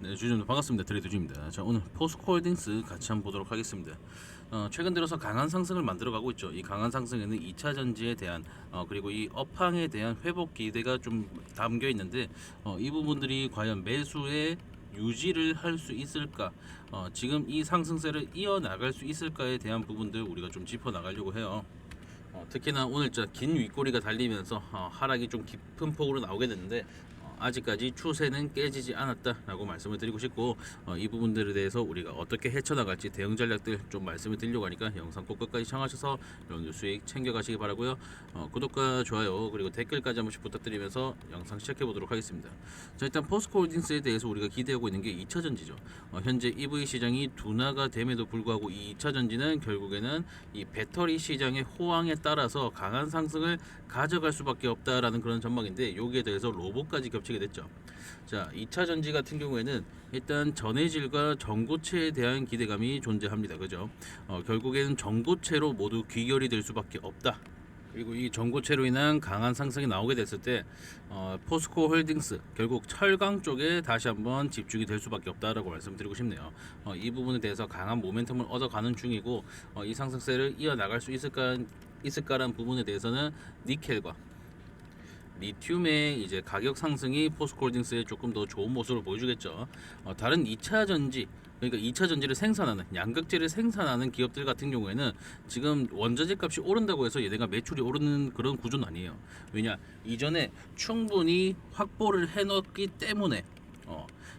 네, 주주님 반갑습니다. 트레이드주입니다. 자, 오늘 포스코홀딩스 같이 한번 보도록 하겠습니다. 최근 들어서 강한 상승을 만들어가고 있죠. 이 강한 상승에는 2차 전지에 대한 그리고 이 업황에 대한 회복 기대가 좀 담겨 있는데 이 부분들이 과연 매수에 유지를 할 수 있을까? 지금 이 상승세를 이어 나갈 수 있을까에 대한 부분들 우리가 좀 짚어 나가려고 해요. 특히나 오늘 긴 윗꼬리가 달리면서 하락이 좀 깊은 폭으로 나오게 됐는데 아직까지 추세는 깨지지 않았다라고 말씀을 드리고 싶고 이 부분들에 대해서 우리가 어떻게 헤쳐나갈지 대응 전략들 좀 말씀을 드리려고 하니까 영상 꼭 끝까지 시청하셔서 여러분들 수익 챙겨가시기 바라고요. 구독과 좋아요 그리고 댓글까지 한 번씩 부탁드리면서 영상 시작해 보도록 하겠습니다. 자, 일단 포스코홀딩스에 대해서 우리가 기대하고 있는 게 2차 전지죠. 현재 EV 시장이 둔화가 됨에도 불구하고 이 2차 전지는 결국에는 이 배터리 시장의 호황에 따라서 강한 상승을 가져갈 수밖에 없다라는 그런 전망인데, 여기에 대해서 로봇까지 겹치게 됐죠. 자, 2차 전지 같은 경우에는 일단 전해질과 전고체에 대한 기대감이 존재합니다. 그죠? 결국에는 전고체로 모두 귀결이 될 수밖에 없다. 그리고 이 전고체로 인한 강한 상승이 나오게 됐을 때 포스코 홀딩스 결국 철강 쪽에 다시 한번 집중이 될 수밖에 없다라고 말씀드리고 싶네요. 이 부분에 대해서 강한 모멘텀을 얻어가는 중이고 이 상승세를 이어나갈 수 있을까라는 부분에 대해서는 니켈과 리튬의 이제 가격 상승이 포스코홀딩스에 조금 더 좋은 모습을 보여주겠죠. 다른 2차 전지, 그러니까 2차 전지를 생산하는 양극재를 생산하는 기업들 같은 경우에는 지금 원자재 값이 오른다고 해서 얘네가 매출이 오르는 그런 구조는 아니에요. 왜냐, 이전에 충분히 확보를 해놨기 때문에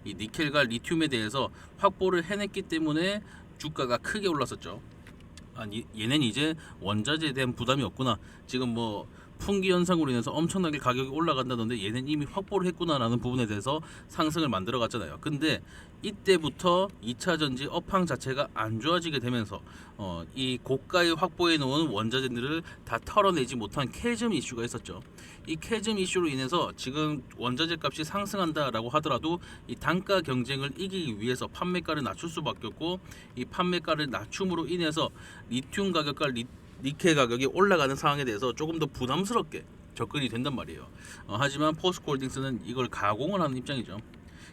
이 니켈과 리튬에 대해서 확보를 해냈기 때문에 주가가 크게 올랐었죠. 얘는 이제 원자재에 대한 부담이 없구나. 지금 뭐 풍기 현상으로 인해서 엄청나게 가격이 올라간다던데 얘는 이미 확보를 했구나라는 부분에 대해서 상승을 만들어 갔잖아요. 근데 이때부터 2차 전지 업황 자체가 안 좋아지게 되면서 이 고가에 확보해 놓은 원자재들을 다 털어내지 못한 캐즘 이슈가 있었죠. 이 캐즘 이슈로 인해서 지금 원자재 값이 상승한다라고 하더라도 이 단가 경쟁을 이기기 위해서 판매가를 낮출 수밖에 없고, 이 판매가를 낮춤으로 인해서 리튬 가격과 니켈 가격이 올라가는 상황에 대해서 조금 더 부담스럽게 접근이 된단 말이에요. 하지만 포스코홀딩스는 이걸 가공을 하는 입장이죠.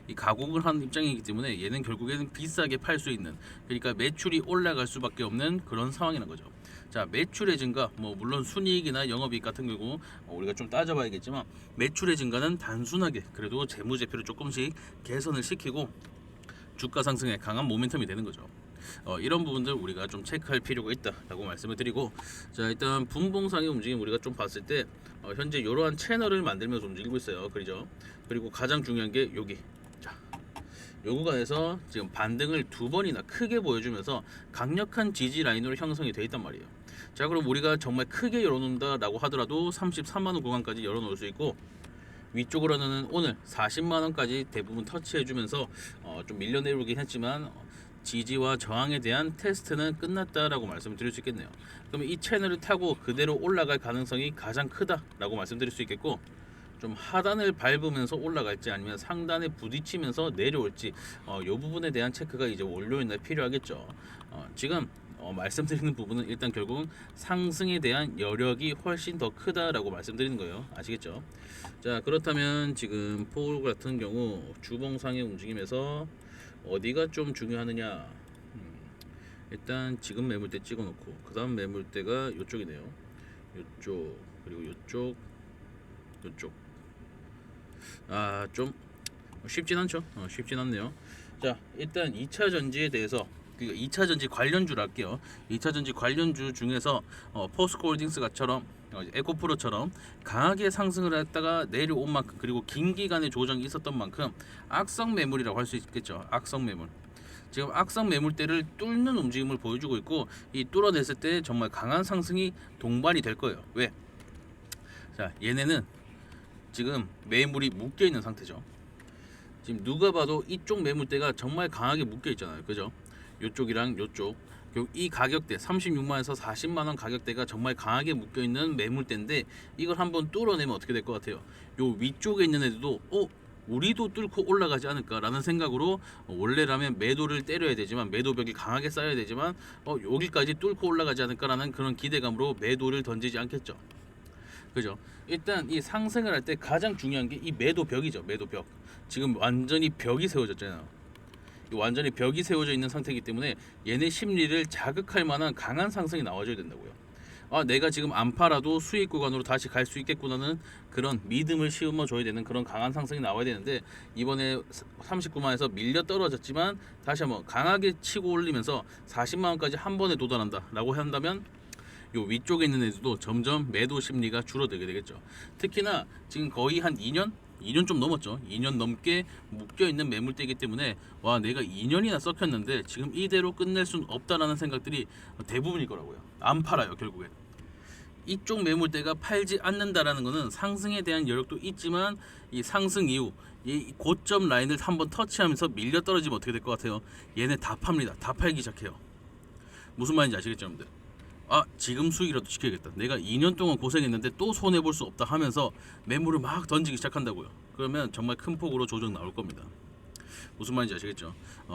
이 가공을 하는 입장이기 때문에 얘는 결국에는 비싸게 팔 수 있는, 그러니까 매출이 올라갈 수밖에 없는 그런 상황이라는 거죠. 자, 매출의 증가, 뭐 물론 순이익이나 영업이익 같은 경우 우리가 좀 따져봐야겠지만, 매출의 증가는 단순하게 그래도 재무제표를 조금씩 개선을 시키고 주가 상승에 강한 모멘텀이 되는 거죠. 이런 부분들 우리가 좀 체크할 필요가 있다라고 말씀을 드리고, 자, 일단 분봉상의 움직임 우리가 좀 봤을 때 현재 이러한 채널을 만들면서 움직이고 있어요. 그죠? 그리고 가장 중요한 게 여기, 자, 요 구간에서 지금 반등을 두 번이나 크게 보여주면서 강력한 지지 라인으로 형성이 되어 있단 말이에요. 자, 그럼 우리가 정말 크게 열어놓는다라고 하더라도 33만원 구간까지 열어놓을 수 있고, 위쪽으로는 오늘 40만원까지 대부분 터치해주면서 좀 밀려내리긴 했지만 지지와 저항에 대한 테스트는 끝났다라고 말씀을 드릴 수 있겠네요. 그러면 이 채널을 타고 그대로 올라갈 가능성이 가장 크다라고 말씀드릴 수 있겠고, 좀 하단을 밟으면서 올라갈지 아니면 상단에 부딪히면서 내려올지 이 부분에 대한 체크가 이제 월요일날 필요하겠죠. 지금 말씀드리는 부분은 일단 결국은 상승에 대한 여력이 훨씬 더 크다라고 말씀드리는 거예요. 아시겠죠? 자, 그렇다면 지금 포울 같은 경우 주봉상의 움직임에서 어디가 좀 중요하느냐? 일단 지금 매물대 찍어놓고 그 다음 매물대가 이쪽이네요. 이쪽 그리고 이쪽 좀 쉽진 않죠. 쉽진 않네요. 자, 일단 2차 전지에 대해서 2차 전지 관련주를 할게요. 2차 전지 관련주 중에서 포스코홀딩스처럼 에코프로처럼 강하게 상승을 했다가 내려온 만큼, 그리고 긴 기간의 조정이 있었던 만큼 악성 매물이라고 할 수 있겠죠. 악성 매물. 지금 악성 매물대를 뚫는 움직임을 보여주고 있고, 이 뚫어냈을 때 정말 강한 상승이 동반이 될 거예요. 왜? 자, 얘네는 지금 매물이 묶여 있는 상태죠. 지금 누가 봐도 이쪽 매물대가 정말 강하게 묶여 있잖아요. 그죠? 요쪽이랑 요쪽, 이 가격대 36만에서 40만원 가격대가 정말 강하게 묶여 있는 매물대인데, 이걸 한번 뚫어내면 어떻게 될 것 같아요? 요 위쪽에 있는 애들도 우리도 뚫고 올라가지 않을까라는 생각으로 원래라면 매도를 때려야 되지만, 매도벽이 강하게 쌓여야 되지만 여기까지 뚫고 올라가지 않을까라는 그런 기대감으로 매도를 던지지 않겠죠. 그죠? 일단 이 상승을 할 때 가장 중요한 게 이 매도벽이죠. 매도벽. 지금 완전히 벽이 세워졌잖아요. 완전히 벽이 세워져 있는 상태이기 때문에 얘네 심리를 자극할 만한 강한 상승이 나와줘야 된다고요. 내가 지금 안 팔아도 수익 구간으로 다시 갈 수 있겠구나는 그런 믿음을 심어줘야 되는 그런 강한 상승이 나와야 되는데, 이번에 39만에서 밀려 떨어졌지만 다시 한번 강하게 치고 올리면서 40만원까지 한 번에 도달한다 라고 한다면 요 위쪽에 있는 애들도 점점 매도 심리가 줄어들게 되겠죠. 특히나 지금 거의 한 2년 좀 넘었죠. 2년 넘게 묶여있는 매물대이기 때문에 내가 2년이나 썩혔는데 지금 이대로 끝낼 순 없다라는 생각들이 대부분일 거라고요. 안 팔아요 결국에. 이쪽 매물대가 팔지 않는다라는 것은 상승에 대한 여력도 있지만 이 상승 이후 이 고점 라인을 한번 터치하면서 밀려 떨어지면 어떻게 될 것 같아요? 얘네 다 팝니다. 다 팔기 시작해요. 무슨 말인지 아시겠죠 여러분들? 지금 수익이라도 지켜야겠다. 내가 2년 동안 고생했는데 또 손해볼 수 없다 하면서 매물을 막 던지기 시작한다고요. 그러면 정말 큰 폭으로 조정 나올 겁니다. 무슨 말인지 아시겠죠?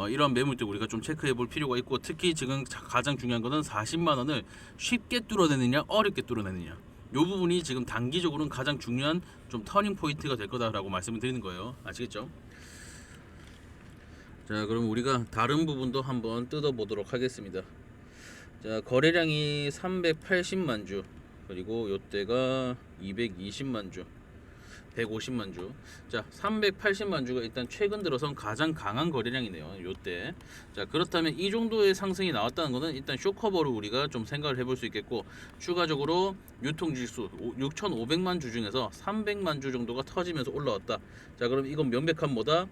이런 매물들 우리가 좀 체크해 볼 필요가 있고, 특히 지금 가장 중요한 거는 40만 원을 쉽게 뚫어내느냐 어렵게 뚫어내느냐, 요 부분이 지금 단기적으로는 가장 중요한 좀 터닝 포인트가 될 거다라고 말씀을 드리는 거예요. 아시겠죠? 자, 그럼 우리가 다른 부분도 한번 뜯어보도록 하겠습니다. 자, 거래량이 380만 주, 그리고 요때가 220만 주, 150만 주. 자, 380만 주가 일단 최근 들어선 가장 강한 거래량이네요. 요때. 자, 그렇다면 이 정도의 상승이 나왔다는 것은 일단 쇼커버로 우리가 좀 생각을 해볼 수 있겠고, 추가적으로 유통지수 6,500만 주 중에서 300만 주 정도가 터지면서 올라왔다. 자, 그럼 이건 명백한 뭐다?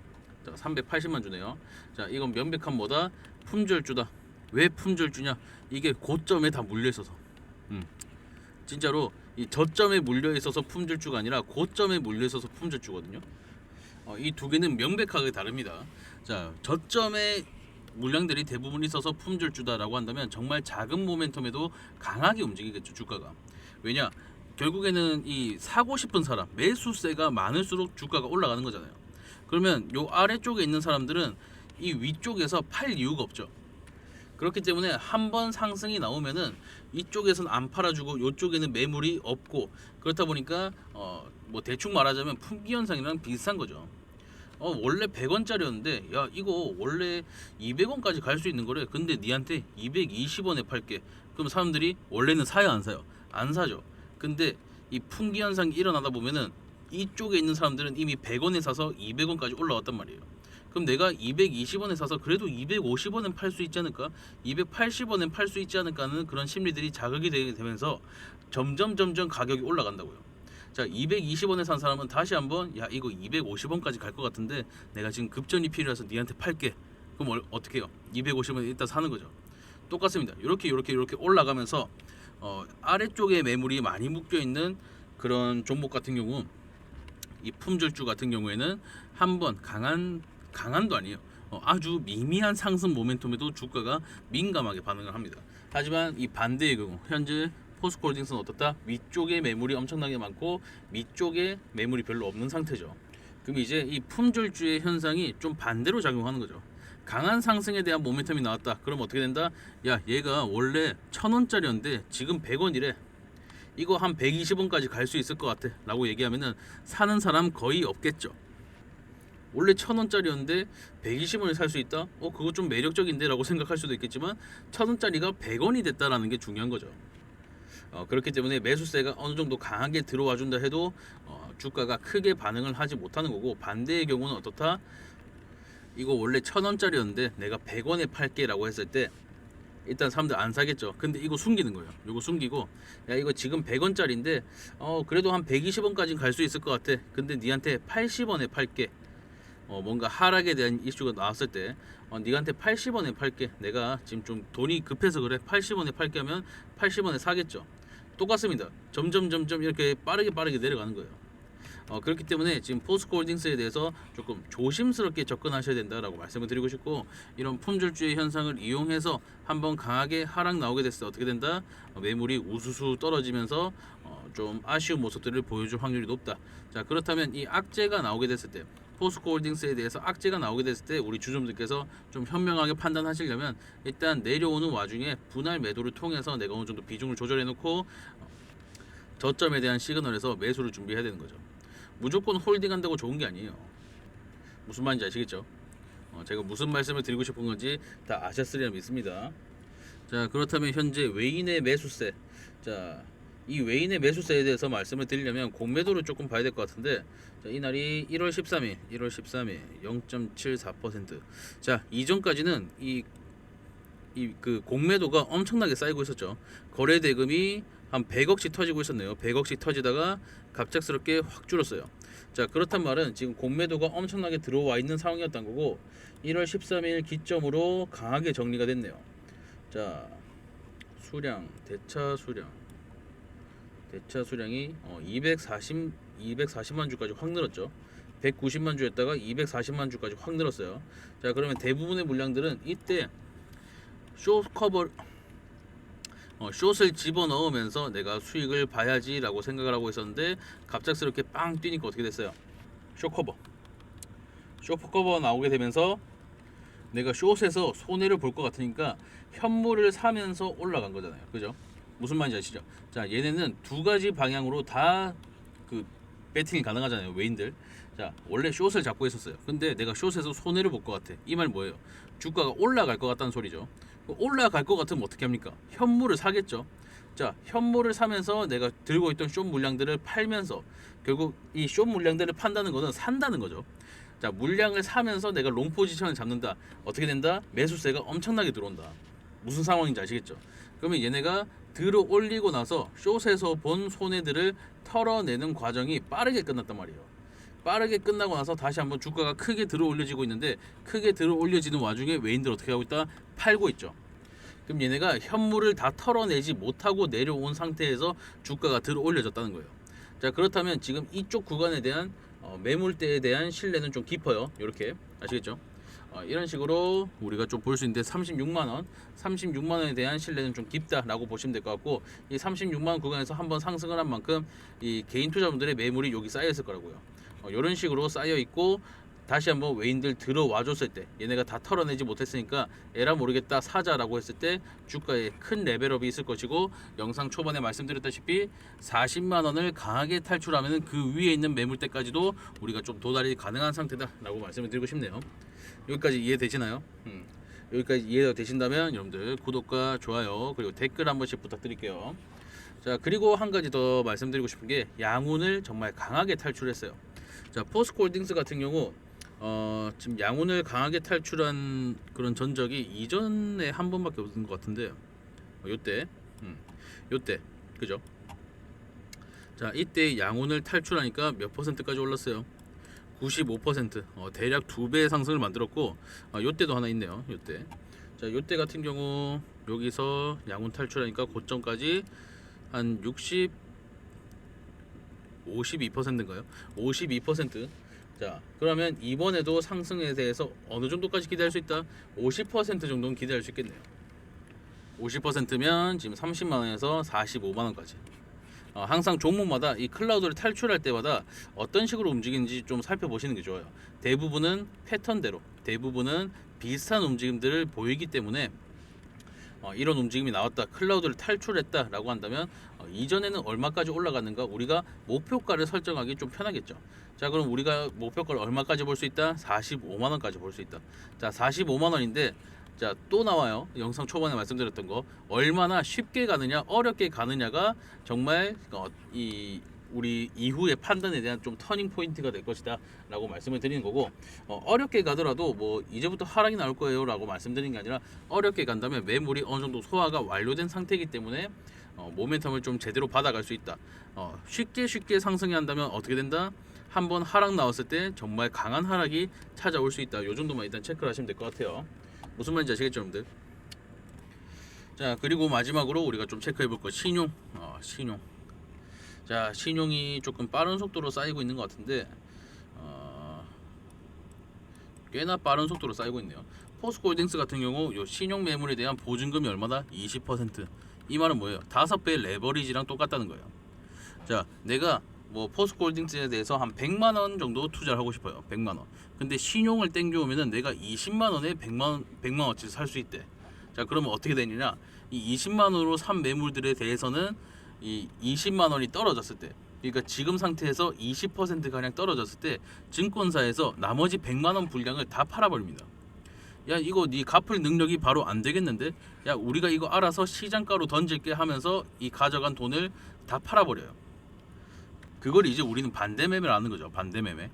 자, 380만 주네요. 자, 이건 명백한 뭐다? 품절주다. 왜 품절주냐? 이게 고점에 다 물려 있어서. 진짜로 이 저점에 물려 있어서 품절주가 아니라 고점에 물려 있어서 품절주거든요. 이 두 개는 명백하게 다릅니다. 자, 저점에 물량들이 대부분 있어서 품절주다라고 한다면 정말 작은 모멘텀에도 강하게 움직이겠죠, 주가가. 왜냐? 결국에는 이 사고 싶은 사람, 매수세가 많을수록 주가가 올라가는 거잖아요. 그러면 요 아래쪽에 있는 사람들은 이 위쪽에서 팔 이유가 없죠. 그렇기 때문에 한번 상승이 나오면은 이쪽에서는 안 팔아주고 이쪽에는 매물이 없고, 그렇다 보니까 뭐 대충 말하자면 품귀 현상이랑 비슷한 거죠. 원래 100원짜리였는데 야 이거 원래 200원까지 갈 수 있는 거래. 근데 니한테 220원에 팔게. 그럼 사람들이 원래는 사요 안 사요? 안 사죠. 근데 이 품귀 현상이 일어나다 보면은 이쪽에 있는 사람들은 이미 100원에 사서 200원까지 올라왔단 말이에요. 그럼 내가 220원에 사서 그래도 250원엔 팔 수 있지 않을까? 280원엔 팔 수 있지 않을까 하는 그런 심리들이 자극이 되면서 점점 가격이 올라간다고요. 자, 220원에 산 사람은 다시 한번 야 이거 250원까지 갈 것 같은데 내가 지금 급전이 필요해서 니한테 팔게. 그럼 어떻게 해요? 250원에 일단 사는 거죠. 똑같습니다. 이렇게 올라가면서 아래쪽에 매물이 많이 묶여 있는 그런 종목 같은 경우, 이 품절주 같은 경우에는 한번 강한도 아니에요. 아주 미미한 상승 모멘텀에도 주가가 민감하게 반응을 합니다. 하지만 이 반대의 경우 현재 포스코홀딩스는 어떻다? 위쪽에 매물이 엄청나게 많고 밑쪽에 매물이 별로 없는 상태죠. 그럼 이제 이 품절주의 현상이 좀 반대로 작용하는 거죠. 강한 상승에 대한 모멘텀이 나왔다. 그럼 어떻게 된다? 야 얘가 원래 1,000원짜리였는데 지금 100원이래. 이거 한 120원까지 갈 수 있을 것 같아 라고 얘기하면은 사는 사람 거의 없겠죠. 원래 1,000원짜리였는데 120원에 살 수 있다? 그거 좀 매력적인데 라고 생각할 수도 있겠지만 1,000원짜리가 100원이 됐다라는 게 중요한 거죠. 그렇기 때문에 매수세가 어느 정도 강하게 들어와 준다 해도 주가가 크게 반응을 하지 못하는 거고, 반대의 경우는 어떻다? 이거 원래 1,000원짜리였는데 내가 100원에 팔게 라고 했을 때 일단 사람들 안 사겠죠. 근데 이거 숨기는 거예요. 이거 숨기고 야 이거 지금 100원짜리인데 그래도 한 120원까지는 갈 수 있을 것 같아. 근데 니한테 80원에 팔게. 뭔가 하락에 대한 이슈가 나왔을 때 니한테 80원에 팔게. 내가 지금 좀 돈이 급해서 그래. 80원에 팔게 하면 80원에 사겠죠. 똑같습니다. 점점 이렇게 빠르게 내려가는 거예요. 그렇기 때문에 지금 포스코홀딩스에 대해서 조금 조심스럽게 접근하셔야 된다라고 말씀을 드리고 싶고, 이런 품절주의 현상을 이용해서 한번 강하게 하락 나오게 됐을 때 어떻게 된다? 매물이 우수수 떨어지면서 좀 아쉬운 모습들을 보여줄 확률이 높다. 자, 그렇다면 이 악재가 나오게 됐을 때, 포스코홀딩스에 대해서 악재가 나오게 됐을 때 우리 주주분들께서 좀 현명하게 판단하시려면 일단 내려오는 와중에 분할 매도를 통해서 내가 어느 정도 비중을 조절해 놓고 저점에 대한 시그널에서 매수를 준비해야 되는 거죠. 무조건 홀딩한다고 좋은 게 아니에요. 무슨 말인지 아시겠죠? 제가 무슨 말씀을 드리고 싶은 건지 다 아셨으리라 믿습니다. 자, 그렇다면 현재 외인의 매수세. 자, 이 외인의 매수세에 대해서 말씀을 드리려면 공매도를 조금 봐야 될 것 같은데, 자, 이날이 1월 13일 0.74%. 자, 이전까지는 그 공매도가 엄청나게 쌓이고 있었죠. 거래 대금이 한 100억씩 터지고 있었네요. 100억씩 터지다가 갑작스럽게 확 줄었어요. 자, 그렇단 말은 지금 공매도가 엄청나게 들어와 있는 상황이었던 거고, 1월 13일 기점으로 강하게 정리가 됐네요. 자, 대차 수량이 240만 주까지 확 늘었죠. 190만 주였다가 240만 주까지 확 늘었어요. 자, 그러면 대부분의 물량들은 이때 숏을 집어넣으면서 내가 수익을 봐야지라고 생각을 하고 있었는데, 갑작스럽게 빵 뛰니까 어떻게 됐어요? 숏커버 나오게 되면서 내가 숏에서 손해를 볼 것 같으니까 현물을 사면서 올라간 거잖아요. 그죠? 무슨 말인지 아시죠? 자, 얘네는 두 가지 방향으로 다 그 배팅이 가능하잖아요. 외인들. 자, 원래 숏을 잡고 있었어요. 근데 내가 숏에서 손해를 볼 것 같아. 이 말 뭐예요? 주가가 올라갈 것 같다는 소리죠. 올라갈 것 같으면 어떻게 합니까? 현물을 사겠죠. 자, 현물을 사면서 내가 들고 있던 숏 물량들을 팔면서, 결국 이 숏 물량들을 판다는 거는 산다는 거죠. 자, 물량을 사면서 내가 롱 포지션을 잡는다. 어떻게 된다? 매수세가 엄청나게 들어온다. 무슨 상황인지 아시겠죠? 그러면 얘네가 들어 올리고 나서 숏에서 본 손해들을 털어내는 과정이 빠르게 끝났단 말이에요. 빠르게 끝나고 나서 다시 한번 주가가 크게 들어 올려지고 있는데, 크게 들어 올려지는 와중에 외인들 어떻게 하고 있다? 팔고 있죠. 그럼 얘네가 현물을 다 털어내지 못하고 내려온 상태에서 주가가 들어 올려졌다는 거예요. 자, 그렇다면 지금 이쪽 구간에 대한 매물대에 대한 신뢰는 좀 깊어요. 이렇게 아시겠죠? 이런 식으로 우리가 좀 볼 수 있는데, 36만 원에 대한 신뢰는 좀 깊다라고 보시면 될 것 같고, 이 36만 원 구간에서 한번 상승을 한 만큼 이 개인 투자분들의 매물이 여기 쌓여 있을 거라고요. 이런 식으로 쌓여 있고, 다시 한번 외인들 들어와 줬을 때 얘네가 다 털어내지 못했으니까 에라 모르겠다 사자라고 했을 때 주가에 큰 레벨업이 있을 것이고, 영상 초반에 말씀드렸다시피 40만 원을 강하게 탈출하면 그 위에 있는 매물대까지도 우리가 좀 도달이 가능한 상태다라고 말씀을 드리고 싶네요. 여기까지 이해되시나요? 여기까지 이해가 되신다면 여러분들 구독과 좋아요 그리고 댓글 한 번씩 부탁드릴게요. 자, 그리고 한 가지 더 말씀드리고 싶은 게, 양운을 정말 강하게 탈출했어요. 자, 포스코홀딩스 같은 경우 지금 양운을 강하게 탈출한 그런 전적이 이전에 한 번밖에 없는 것 같은데, 요때 그죠? 자, 이때 양운을 탈출하니까 몇 퍼센트까지 올랐어요? 95%. 대략 2배 상승을 만들었고, 요때도 하나 있네요. 요때. 자, 요때 같은 경우 여기서 양운 탈출하니까 고점까지 한 52%인가요? 52%. 자, 그러면 이번에도 상승에 대해서 어느 정도까지 기대할 수 있다? 50% 정도는 기대할 수 있겠네요. 50%면 지금 30만 원에서 45만 원까지. 항상 종목마다 이 클라우드를 탈출할 때마다 어떤 식으로 움직이는지 좀 살펴보시는 게 좋아요. 대부분은 패턴대로, 대부분은 비슷한 움직임들을 보이기 때문에 이런 움직임이 나왔다, 클라우드를 탈출했다라고 한다면 이전에는 얼마까지 올라갔는가, 우리가 목표가를 설정하기 좀 편하겠죠. 자, 그럼 우리가 목표가를 얼마까지 볼 수 있다? 45만 원까지 볼 수 있다. 자, 45만 원인데, 자, 또 나와요. 영상 초반에 말씀드렸던 거, 얼마나 쉽게 가느냐 어렵게 가느냐가 정말 우리 이후의 판단에 대한 좀 터닝 포인트가 될 것이다 라고 말씀을 드리는 거고, 어렵게 가더라도 뭐 이제부터 하락이 나올 거예요 라고 말씀드리는 게 아니라, 어렵게 간다면 매물이 어느 정도 소화가 완료된 상태이기 때문에 모멘텀을 좀 제대로 받아갈 수 있다. 쉽게 상승이 한다면 어떻게 된다? 한번 하락 나왔을 때 정말 강한 하락이 찾아올 수 있다. 요 정도만 일단 체크를 하시면 될 것 같아요. 무슨 말인지 아시겠죠, 여러분들? 자, 그리고 마지막으로 우리가 좀 체크해 볼 거, 신용. 자, 신용이 조금 빠른 속도로 쌓이고 있는 것 같은데, 꽤나 빠른 속도로 쌓이고 있네요. 포스코홀딩스 같은 경우 요 신용 매물에 대한 보증금이 얼마다? 20%. 이 말은 뭐예요? 5배 레버리지랑 똑같다는 거예요. 자, 내가 뭐 포스코홀딩스에 대해서 한 100만 원 정도 투자를 하고 싶어요. 100만 원. 근데 신용을 땡겨오면은 내가 20만 원에 100만 원어치 살 수 있대. 자, 그러면 어떻게 되느냐? 이 20만 원으로 산 매물들에 대해서는 이 20만 원이 떨어졌을 때, 그러니까 지금 상태에서 20% 가량 떨어졌을 때 증권사에서 나머지 100만 원 분량을 다 팔아버립니다. 야 이거 네 갚을 능력이 바로 안 되겠는데, 야 우리가 이거 알아서 시장가로 던질게 하면서 이 가져간 돈을 다 팔아버려요. 그걸 이제 우리는 반대매매를 하는 거죠. 반대매매.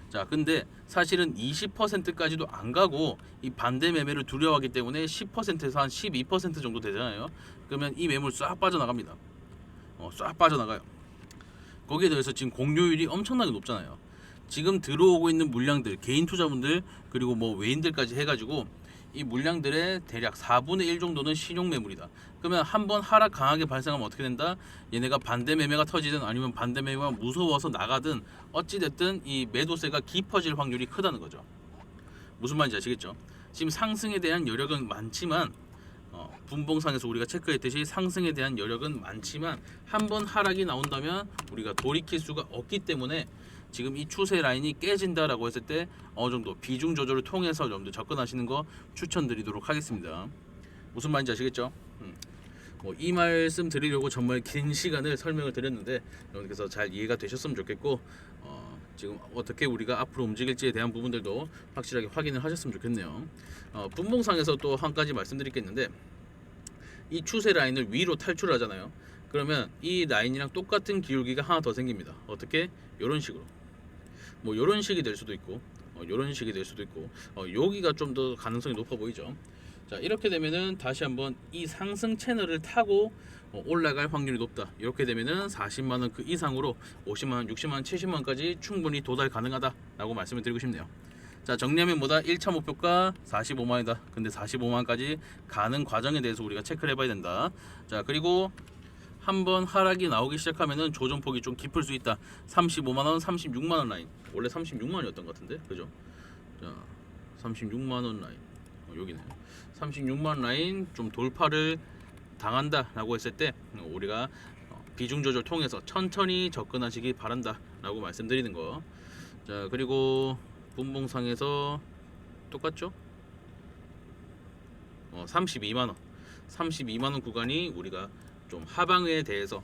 자, 근데 사실은 20%까지도 안 가고 이 반대매매를 두려워하기 때문에 10%에서 한 12% 정도 되잖아요. 그러면 이 매물 싹 빠져나갑니다. 싹 빠져나가요. 거기에 대해서 지금 공료율이 엄청나게 높잖아요. 지금 들어오고 있는 물량들, 개인 투자분들 그리고 뭐 외인들까지 해가지고 이 물량들의 대략 4분의 1 정도는 신용 매물이다. 그러면 한번 하락 강하게 발생하면 어떻게 된다? 얘네가 반대 매매가 터지든 아니면 반대 매매가 무서워서 나가든 어찌 됐든 이 매도세가 깊어질 확률이 크다는 거죠. 무슨 말인지 아시겠죠? 지금 상승에 대한 여력은 많지만 분봉상에서 우리가 체크했듯이 상승에 대한 여력은 많지만 한번 하락이 나온다면 우리가 돌이킬 수가 없기 때문에 지금 이 추세 라인이 깨진다라고 했을 때 어느 정도 비중 조절을 통해서 여러분들 접근하시는 거 추천드리도록 하겠습니다. 무슨 말인지 아시겠죠? 이 말씀 드리려고 정말 긴 시간을 설명을 드렸는데 여러분께서 잘 이해가 되셨으면 좋겠고 지금 어떻게 우리가 앞으로 움직일지에 대한 부분들도 확실하게 확인을 하셨으면 좋겠네요. 분봉상에서 또 한 가지 말씀드릴 게 있는데 이 추세 라인을 위로 탈출하잖아요. 그러면 이 라인이랑 똑같은 기울기가 하나 더 생깁니다. 어떻게? 이런 식으로. 뭐 이런 식이 될 수도 있고 이런 식이 될 수도 있고 여기가 좀 더 가능성이 높아 보이죠. 자, 이렇게 되면은 다시 한번 이 상승 채널을 타고 올라갈 확률이 높다. 이렇게 되면은 40만원 그 이상으로 50만원, 60만원, 70만원까지 충분히 도달 가능하다라고 말씀을 드리고 싶네요. 자, 정리하면 뭐다? 1차 목표가 45만원이다. 근데 45만원까지 가는 과정에 대해서 우리가 체크를 해봐야 된다. 자, 그리고 한번 하락이 나오기 시작하면은 조정폭이 좀 깊을 수 있다. 35만원, 36만원 라인. 원래 36만원이었던 것 같은데, 그죠? 자, 36만원 라인. 여기네. 36만원 라인 좀 돌파를 당한다라고 했을 때 우리가 비중 조절 통해서 천천히 접근하시기 바란다라고 말씀드리는 거. 자, 그리고 분봉상에서 똑같죠? 32만원. 32만원 구간이 우리가 좀 하방에 대해서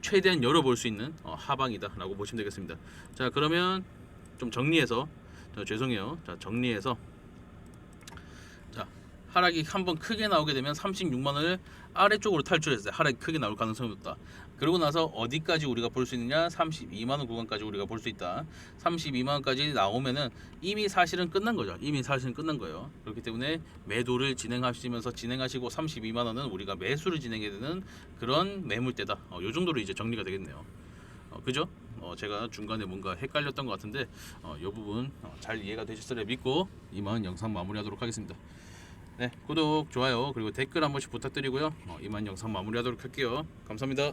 최대한 열어볼 수 있는 하방이다라고 보시면 되겠습니다. 자, 그러면 좀 정리해서 죄송해요. 자, 정리해서 자, 하락이 한번 크게 나오게 되면 36만원을 아래쪽으로 탈출했어요. 하락이 크게 나올 가능성이 높다. 그러고 나서 어디까지 우리가 볼 수 있느냐? 32만원 구간까지 우리가 볼 수 있다. 32만원까지 나오면은 이미 사실은 끝난 거죠. 이미 사실은 끝난 거예요. 그렇기 때문에 매도를 진행하시면서 진행하시고 32만원은 우리가 매수를 진행해야 되는 그런 매물대다. 요 정도로 이제 정리가 되겠네요. 그죠? 제가 중간에 뭔가 헷갈렸던 것 같은데 이 부분 잘 이해가 되셨으리라 믿고 이만 영상 마무리하도록 하겠습니다. 네, 구독, 좋아요 그리고 댓글 한 번씩 부탁드리고요. 이만 영상 마무리하도록 할게요. 감사합니다.